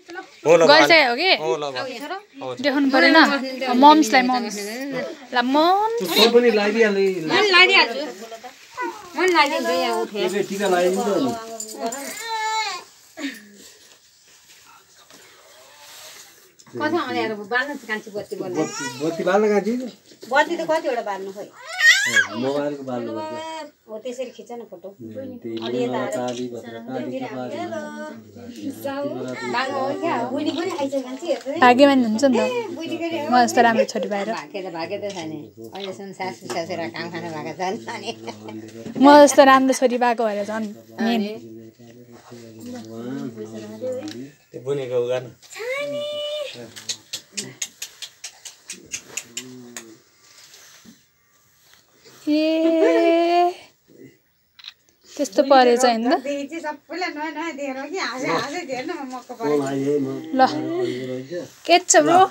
गइसक्यो कि देखाउनु परेन मम्सलाई मम्स ल मम्स पनि लाइदिहाल्नु लाइदिहाल्छु म लाइदिन्छु यहाँ उठे यसै टिका लाइदिन्छ नि कथा आएर बाल्न कान्छी बत्ती बल्ने बत्ती बाल्न कान्छी बत्ती त कतिवटा बाल्नु खोइ मोबाइलको बाल्नु पर्छ हो त्यसरी खिच्छ न फोटो भाग्यमान हुन्छ नि त म जस्तो राम्रो छोरी पाएर भाग्य त छैन अहिलेसम्म सासू सासेरा काम खानु भएको छ नि म जस्तो राम्रो छोरी पाएको भएर झन् मेन त्यो बुनेको गर्न ए त्यस्तो परेछ हैन त ल के छ ब्रो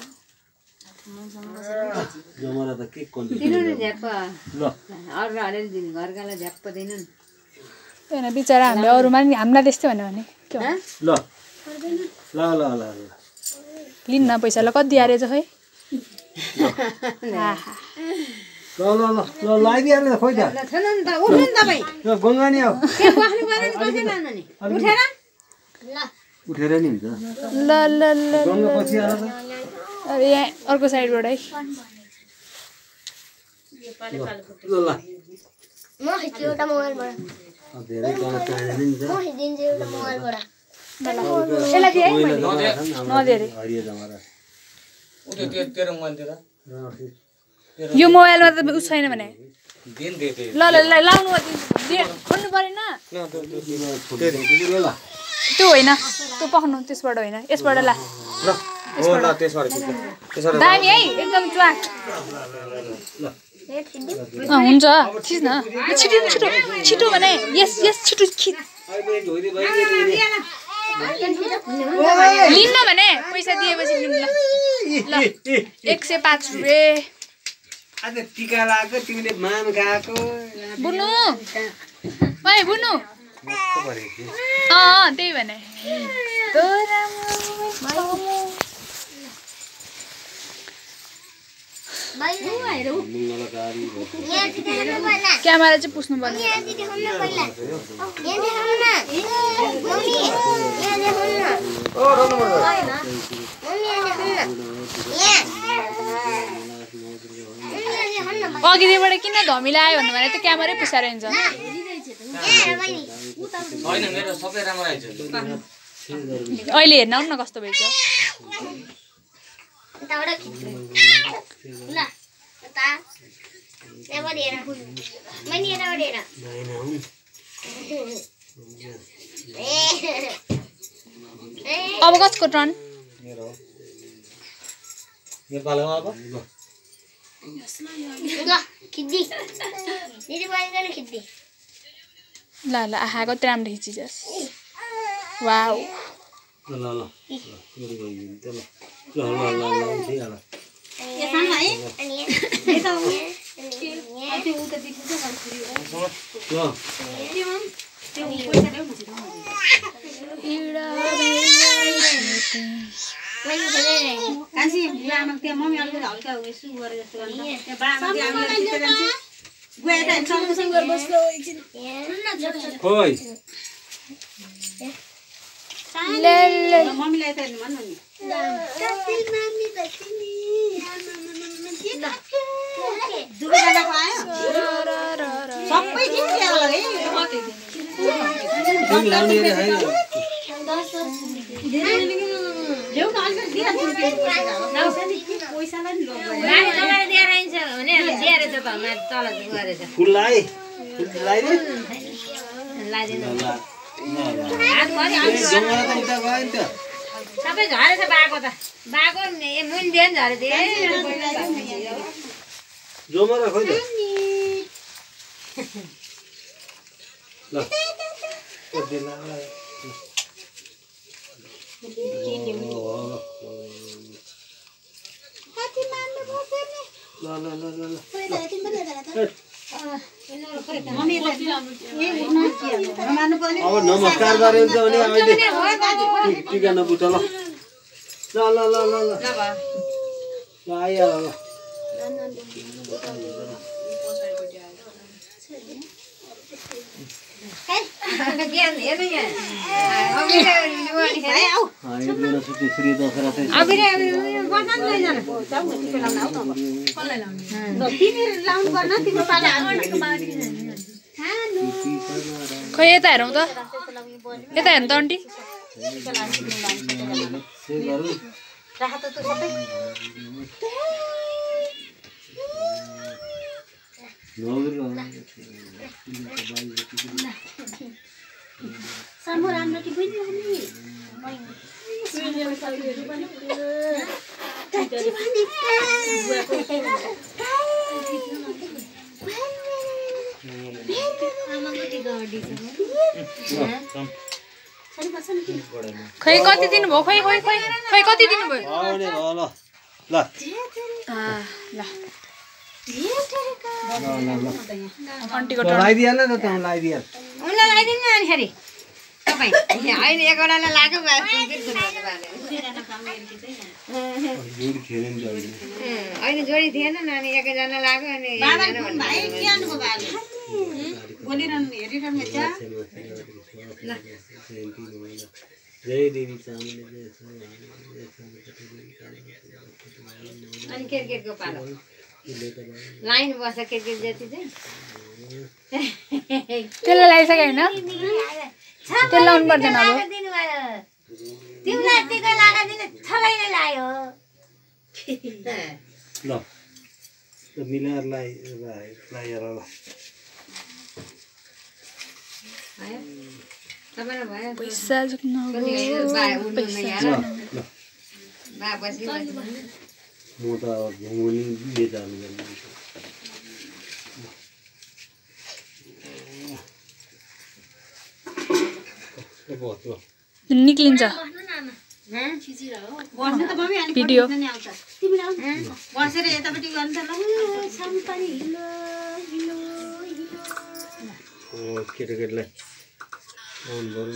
जमरा त के दिनु न झ्याप्प ल अरू हालेर दिनु घरकालाई झ्याप्प दिनु न हैन बिचारा हामीले अरूमा नि हामीलाई त्यस्तै भन्यो भने के हो ल ल ल ल लिन न पैसा ल कति दिएर चाहिँ खै ल लाइदिहाल्नु त खोइ त ल छैन नि त उठ्नु नि तपाईँ ल गङ्गानी आऊ के बस्नु पर्यो नि कसरी लानु नि उठेर ल उठेर नि हुन्छ ल ल ल गङ्गा पछि आएर त अरे यहाँ अर्को साइडबाट है ल ल म खिच्छु एउटा मोबाइलबाट धेरै गङ्गा चाहिँदैन नि त म खिचिदिन्छु एउटा मोबाइलबाट यसलाई दिए नदिए रे हरियो जमरा तेरो मोबाइल दिएर यो मोबाइलमा त उस छैन भने ल ल ल लाउनु खोल्नु परेन त्यो होइन त्यो पक्नु त्यसबाट होइन यसबाट ला दामी है एकदम च्वाक हुन्छ थिच न छिटो छिटो छिटो भने यस यस छिटो खिच लिन्न भने पैसा दिएपछि लिनु ल 105 रुपैयाँ आज टिका लगाएको तिमीले मान गएको बुनु ओइ बुनु त्यही भने क्यामेरा चाहिँ पुस्नु पर्छ अघिबाट किन धमिला आयो भन्नु भने त क्यामेरै पुसाएर हुन्छ अहिले हेर्न आउनु न कस्तो भएछ अब कसको टर्न ल ल आहा कति राम्रो खिचिजस् वाउ मम्मीलाई त भन्नु नि दुईजनाको आयो सबै ठिक होला है ल्याउ न अलिकति दिइहाल्छु पैसालाई नि दिएर आइन्छ भने दिएर त तल गरेछ फुल लाइ लाइदिनु सबै झरेछ बाको त बाको मुन दिए नि झरे जोमरा खोइ ल अब नमस्कार गरे भने अहिले टिका नबुझ ल ल ल ल ल ल ल आइहाल ल खै यता हेरौँ त यता हेर्नु त आन्टी खै कति दिनुभयो खै खै खै खै कति दिनुभयो ल ल आन्टीको लगाइदिहाल न त लगाइदिहाल उनलाई लगाइदिनु न अनि फेरि तपाईँ अहिले एकवटालाई लाग्यो अहिले जोडी थिएन नानी एकजना लाग्यो अनि अनि क्रिकेटको पालो लाइन बस्छ क्रिकेट जति चाहिँ त्यसलाई लगाइसक्यो होइन त्यसलाई लाउनु पर्दैन अब तिमीलाई टिका लगाइदिनु सबैले लाग्यो ल मिलाएर लगाएर ल तपाईँलाई भयो पैसा झुक्न म त घुम्ने बेचार्नु निक्लिन्छ भिडियो बसेर यतापट्टि गर्नु त केटाकेटीलाई आउनु पर्यो नि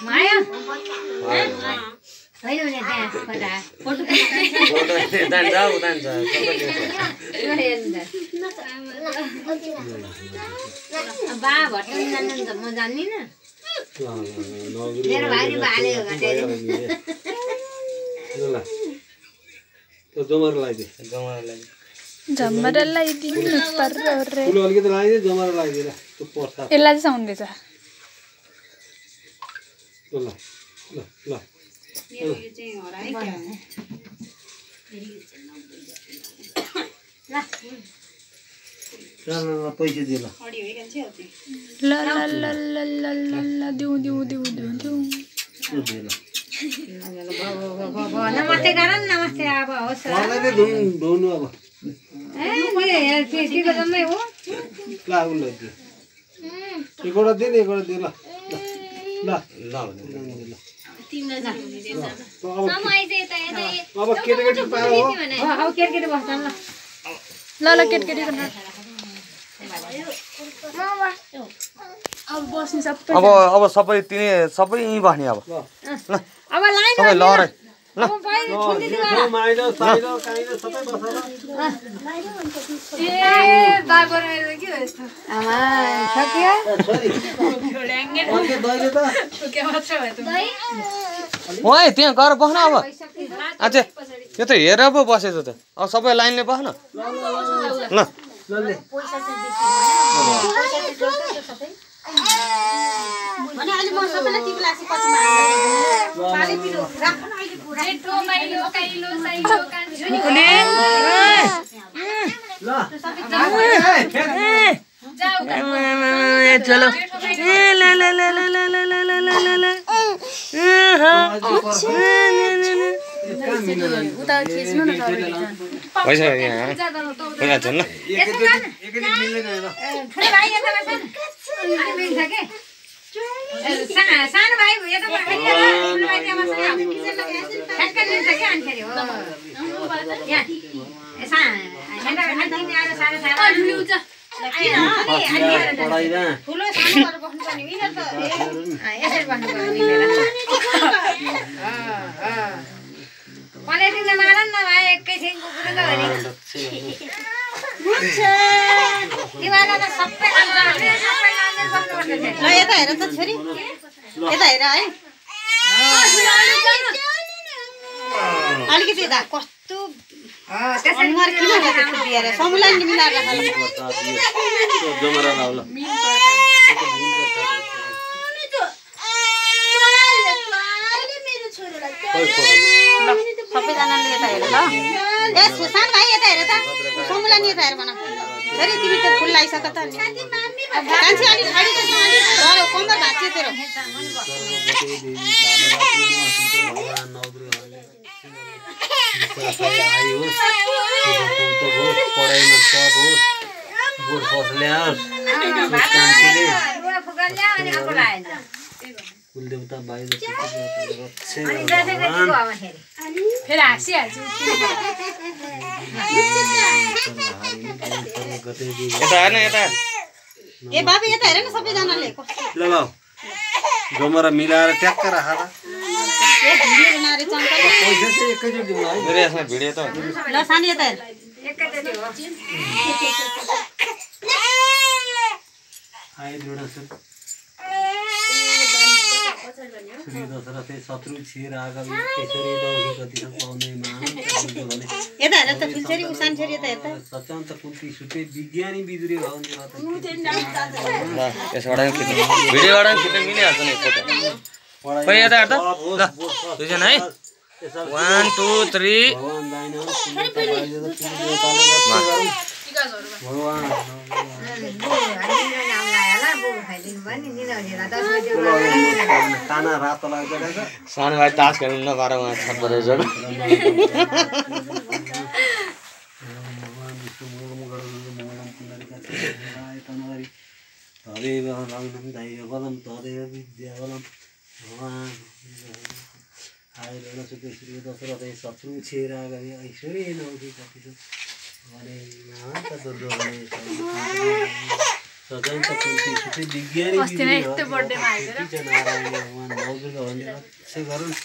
माया होइन भने त्यहाँ फोटो बा भट्टन जान्नु त म जान्दिनँ मेरो भाइले भाल्यो जमरा लगाइदिए झमरा लगाइदिनु पर्यो रे फुल अलिकति लगाइदिए जमरा लगाइदिएर त्यो पर्छ यसलाई चाहिँ साउन्ड रहेछ ल ल ल पैसा दिए ल ल ल ल ल ल ल दिउँ दिउँ दिउँ दिउँ दिउँ नमस्ते गर न नमस्ते अब होस् धुनु अब केको जम्मै हो ल उसलाई दिए एकवटा दिए नि एकवटा दिए ल ल ल अब केटाकेटी पायो हो अब केटी बस्छ ल ल केटकेटी अब बस्नु सबै अब सबै तिनी सबै यहीँ बस्ने अब अब लाइन सबै लहरै ल माइलो साइलो काइलो सबै बसेर ए दाइ बनाएर के हो यस्तो आमा सक्यो सरी अन्ते दैले त के मात्र भयो त ओइ त्यहाँ गएर बस्न अब अझै यो त हेरेर पो बसेछ त अब सबै लाइनले बस्न ल भने अहिले म सबैलाई टिप लासी पछि पाले पिलो राख्न अहिले पुरा जेठो माइलो काइलो साइलो कान्छो ल जाऊ चलो ल ल ल ल ल ल ल ल ल उता खिच्नु न पैसा यहाँ पैसा छ ल एकैचोटि मिल्दैन हैन ठुलो भाइ यता बस्छ अनि मिल्छ के सानो भाइ यता पठाइदिएर ठुलो भाइ त्यहाँ बस्छ ठ्याक्क मिल्छ के अनि फेरि हो यहाँ हेर्दा अन्तिम आएर सानो सानो ल्याउँछ पढाइदा ठुलो सानो गरेर बस्नुपर्ने मिलेर त यसरी बस्नुपर्ने मिलेर नभए एकैछिन कुकुर त भने दिवाला त सबै लाउँदै बस्नुपर्छ ल यता हेर त छोरी यता हेर है अलिकति दा कस्तो अनुहार किन गएको दिएर समुलाई नि मिलाएर राख ल जमरा लाउ ल सबैजनाले यता हेर ल ए सुसान भाइ यता हेर त समुलाई नि यता हेर भन छोरी तिमी त फुल लाइसक त कान्छी अलि ठाडी त अलि डरो कम्बर भाँच्यो तेरो पढाइमा सब होस् बोर फस ल्याओस् कुलदेवता बाहिर फेरि हाँसिहाल्छु यता हेर्न यता ए बाबु यता हेर न सबैजनाले ल ल जमरा मिलाएर ट्याक्क राख त ए भिडियो बनाएर चम्का पैसा चाहिँ एकैचोटि दिउँ है मेरो यसमा भिडियो त ल सानी यता हेर एकैचोटि हो आइदिउडा छ श्री दशरथे शत्रु छिर आगमी केसरी दौही गतिसम्म पाउनेमा यता हेर त फुलछेरी उसान छोरी यता हेर त सचान्त कुन्ती सुते विज्ञानी बिजुरी भवन ल यसबाट पनि खिच्नु भिडियोबाट पनि खिच्न मिलिहाल्छ नि फोटो खोइ यता हेर त ल दुईजना है 1 2 3 भगवान दाइना ताना रातो लाग्दो रहेछ सानो भाइ तास खेल्नु नपाएर उहाँ छट परेछ तदेव लग्नं दैवबलं तदेव विद्याबलं भगवान् आएर सुते श्री दशरथे शत्रु छेर आगमी ऐश्वर्य नौकी कति भने नाथ दुर्गा भने सजान्त कुन्ती सुते विज्ञानी नारायण भगवान् नवदुर्गा भने रक्षा गरुन्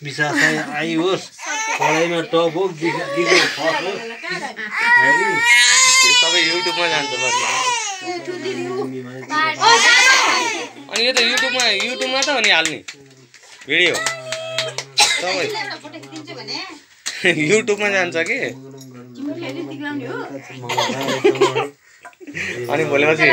विशाखाय आई होस् पढाइमा टप हो गिर्ने फस हो सबै युट्युबमा जान्छ अनि यो त युट्युबमा त हो नि हाल्ने भिडियो सबै युट्युबमा जान्छ कि अनि भोलिपछि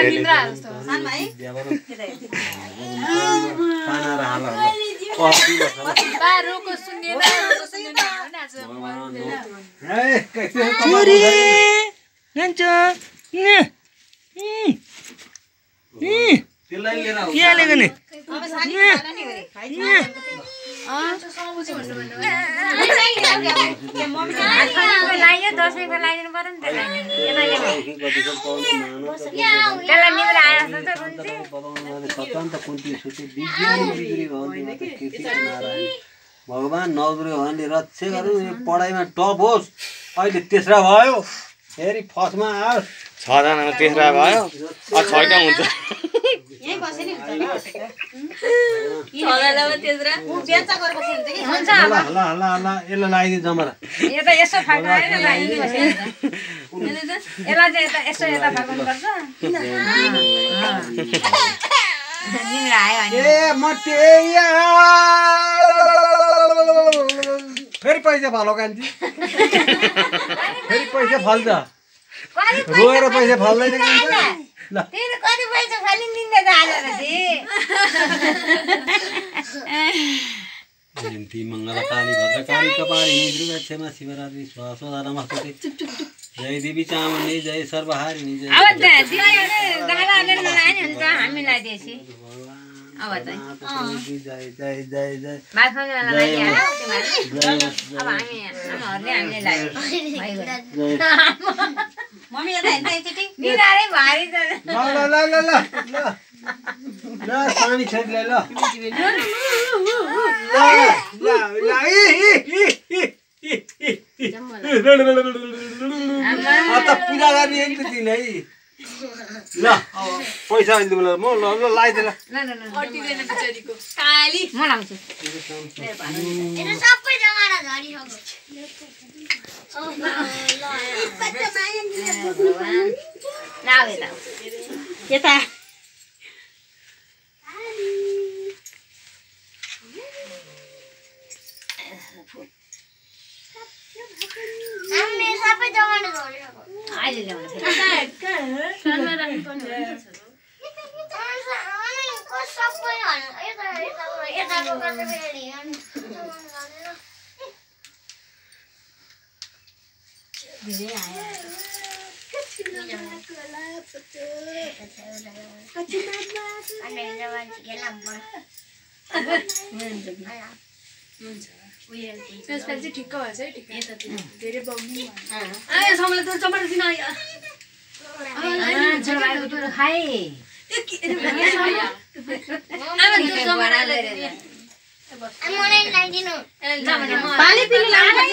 भगवान् नवदुर्गा भगवानले रक्षा गरुन् पढाइमा टप होस् अहिले तेस्रा भयो फेरि फर्स्टमा आओस् 6 जनामा तेस्रा भयो अब 6टा हुन्छ यही बसे नि हुन्छ ल यसलाई लगाइदिनु जमरा यो त यसो फर्काएर लाइदिनु बस्यो यसलाई चाहिँ यसो यता फर्काउनुपर्छ निन्द्रा आयो अनि ए मटे फेरि पैसा फालो कान्छी फेरि पैसा फाल्छ रोएर पैसा फाल्दैन ल तिमी कति पैसा फालिदिँदै जान्छ जयन्ती मङ्गलकाली भद्रकाली कपाली दुर्गा क्षमा शिवरात्रि स्वाहा नमस्ते जय देवी चामुण्डी जय सर्वहारिणी जय अब दिवालीले दादाले नलाने हुन्छ हामीलाई देसी अब चाहिँ जय जय जय जय भात खानेलाई लागिहाल्यो अब हामीहरूले हामीले लाग्यो मम्मी यता हेर्न एकचोटि निरारै भारी त ल ल ल ल ल ल सानी छोरीलाई ल पूजा गर्ने नि त तिमी है ल पैसा अहिले म ल लगाइदिएर म लाउँछु सबै जमारा छ यता अहिले ल्याउनु त्यसपछि ठिक्क भएछ है ठिक्क धेरै बग्नु खाए पानी पिनु लाग्छ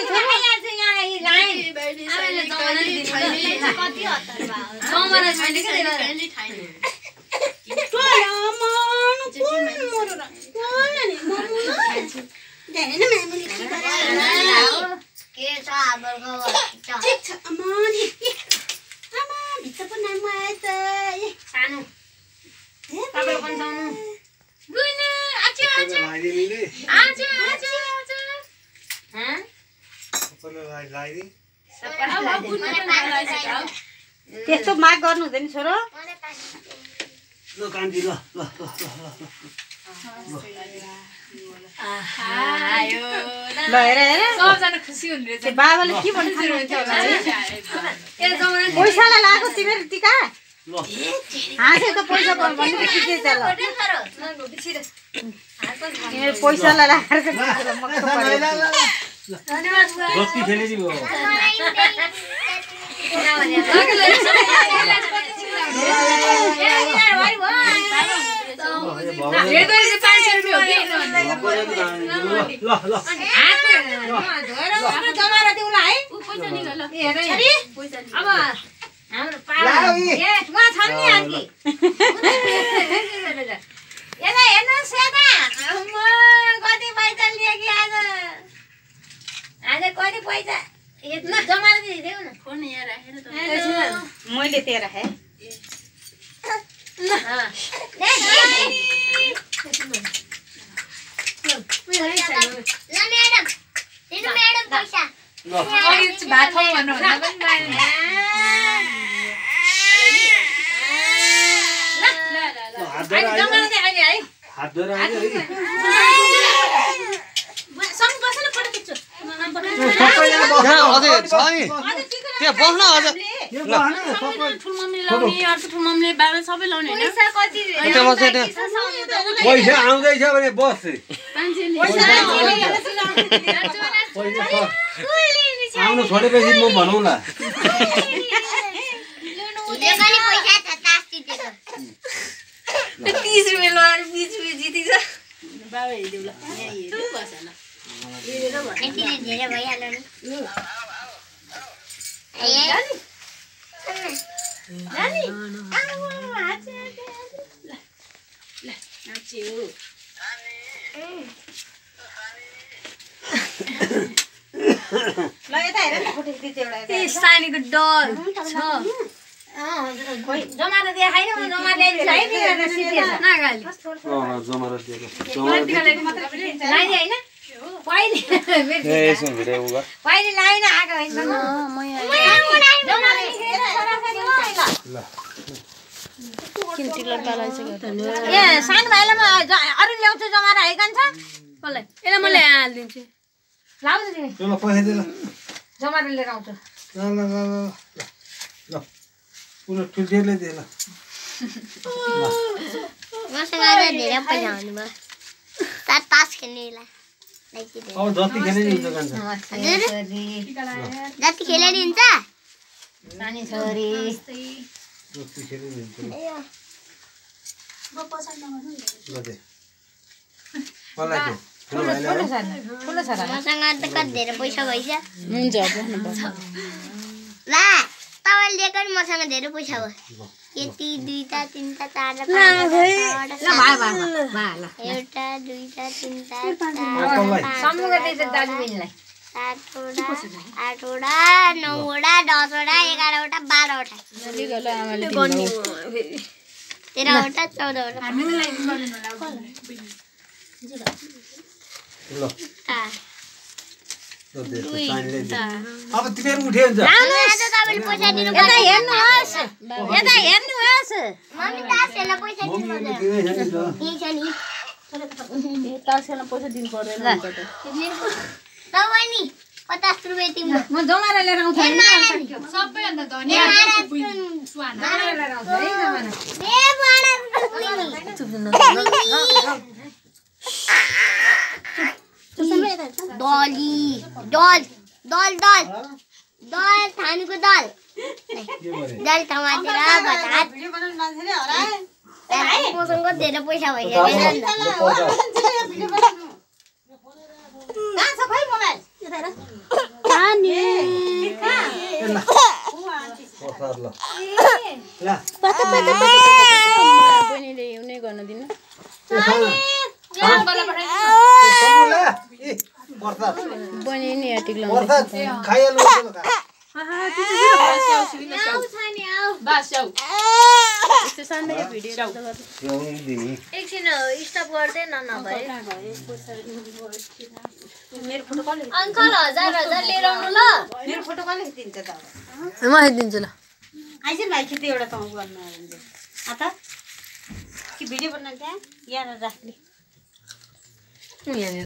त्यस्तो माग गर्नु हुँदैन छोरो ल कान्ती ल ल ल हेर हेर सबजना खुसी हुनु रहेछ बाबाले के भन्नुहुन्छ होला पैसालाई लाग्यो तिमीहरू टिका हाँसे त पैसा भन्नु के छ ल तिमीहरू पैसालाई लागेर बस्ती खेलेरी भयो मैले त्यहाँ राखेँ भात खाऊ भन्नुहुँदा पनि हात धोएर आयो है अझै छ नि त्यहाँ बस्न अझ पैसा आउँदैछ भने बस आउनु छोडेपछि म भनौँला सानीको डर छ जमारा देखाइन जमारा ल्याइदिन्छ है नागाली जमारा दिएको लाइदिए होइन पहिले पहिले लाइन आएको ए सानो भाइलाई म अरू ल्याउँछु जमारा आइकन्छ कसलाई यसलाई म ल्याइहालिदिन्छु लाउँछु तिमी ल पैसा दे ल जमारा लिएर आउँछु ल ल ल ल पुरो ठुल्ठुलै दे ल मसँग धेरै पैसा आउनु भयो तास खेल्नेलाई अब जति खेले नि हुन्छ कान्छ जति खेले नि हुन्छ नानी छोरी जति खेले नि हुन्छ ल दे मलाई दे ठुलो छ मसँग त कति धेरै पैसा भइछ हुन्छ ला तपाईँले दिएको नि मसँग धेरै पैसा भयो यति दुईटा तिनटा चारवटा एउटा दुईटा तिनटा सम्मुख दिन्छ दाजुबहिनीलाई 7वटा 8वटा 9वटा 10वटा 11वटा 12वटा 13वटा 14वटा अब तिमीहरू उठ्यो हुन्छ तपाईले पैसा दिनु पर्छ यता हेर्नुहोस् मम्मी तासेला पैसा दिनु पर्छ यही छ नि तासेला पैसा दिनु पर्दैन तपाईँ नि 50 रुपैयाँ तिम्रो म जमारा लिएर आउँछु सबैभन्दा धनी सुहाना दली दल दल दल दल थानुको दल दल टमाटर भात मसँग धेरै पैसा बहिनीले हिउँनै गर्न दिनु बहिनी नि टिक एकछिन स्टप गर्दै नभए अङ्कल 1000 लिएर आउनु ल मेरो फोटो कसले दिन्छ त म दिन्छु ल आइज भाइ खेती एउटा ठाउँ गर्नु आता कि भिडियो बनाउँछ यहाँ राख्ने